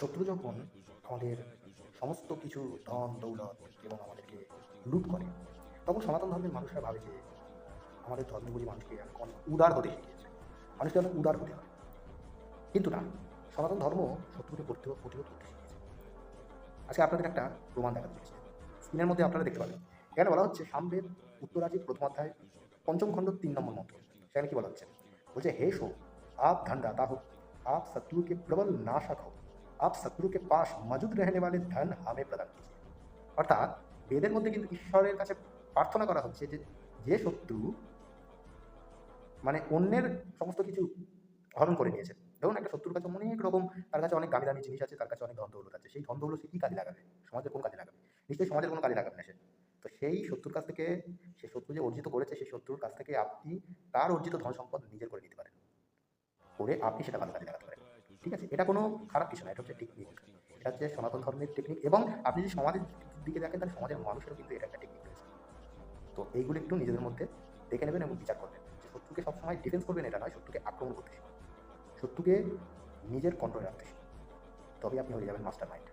শত্রু যখন আমাদের সমস্ত কিছু ধন দৌলত এবং আমাদেরকে লুট করে, তখন সনাতন ধর্মের মানুষরা ভাবে যে আমাদের ধর্মগুলি মানুষকে এখন উদার হতে শিখিয়েছে, মানুষকে অনেক উদার হতে হয়। কিন্তু না, সনাতন ধর্ম শত্রুকে প্রতিরোধ করতে শিখিয়েছে। আজকে আপনাদের একটা প্রমাণ দেখাতে চলেছে। স্ক্রিনের মধ্যে আপনারা দেখতে পাবেন, এখানে বলা হচ্ছে সামবেদ উত্তরাজির প্রথম অধ্যায় পঞ্চম খণ্ড 3 নম্বর মন্ত্র। সেখানে কি বলা হচ্ছে? বলছে, হে শো, आप धनदाता हो, आप शत्रु के प्रबल नाशक हो, आप शत्रु के पास मौजूद रहने वाले धन हमें प्रदान कीजिए। অর্থাৎ বেদের মধ্যে কিন্তু ঈশ্বরের কাছে প্রার্থনা করা হচ্ছে যে যে শত্রু মানে অন্যের সমস্ত কিছু হরণ করে নিয়েছে। ধরুন একটা শত্রুর কাছে অনেক রকম, তার কাছে অনেক দামি দামি জিনিস আছে, তার কাছে অনেক ধন দৌলত আছে। সেই ধন দৌলত সে কি কাজে লাগাবে? সমাজের কোন কাজে লাগাবে? নিশ্চয়ই সমাজের কোনো কাজে লাগাবে না সে। তো সেই শত্রুর কাছ থেকে, সে শত্রু যে অর্জিত করেছে, সেই শত্রুর কাছ থেকে আপনি তার অর্জিত ধন সম্পদ নিজের করে নিতে পারেন, করে আপনি সেটা ভালো কাজে লাগাতে পারেন। ঠিক আছে? এটা কোনো খারাপ কিছু না, এটা হচ্ছে টেকনিক। এটা হচ্ছে সনাতন ধর্মের টেকনিক, এবং আপনি যদি সমাজের দিকে দেখেন তাহলে সমাজের মানুষেরও কিন্তু এটা একটা টেকনিক রয়েছে। তো এইগুলো একটু নিজেদের মধ্যে দেখে নেবেন এবং বিচার করবেন যে শত্রুকে সবসময় ডিফেন্স করবেন এটা নয়, শত্রুকে আক্রমণ করতে শিখুন, শত্রুকে নিজের কন্ট্রোলে রাখতে শিখুন, তবেই আপনি হয়ে যাবেন মাস্টার মাইন্ড।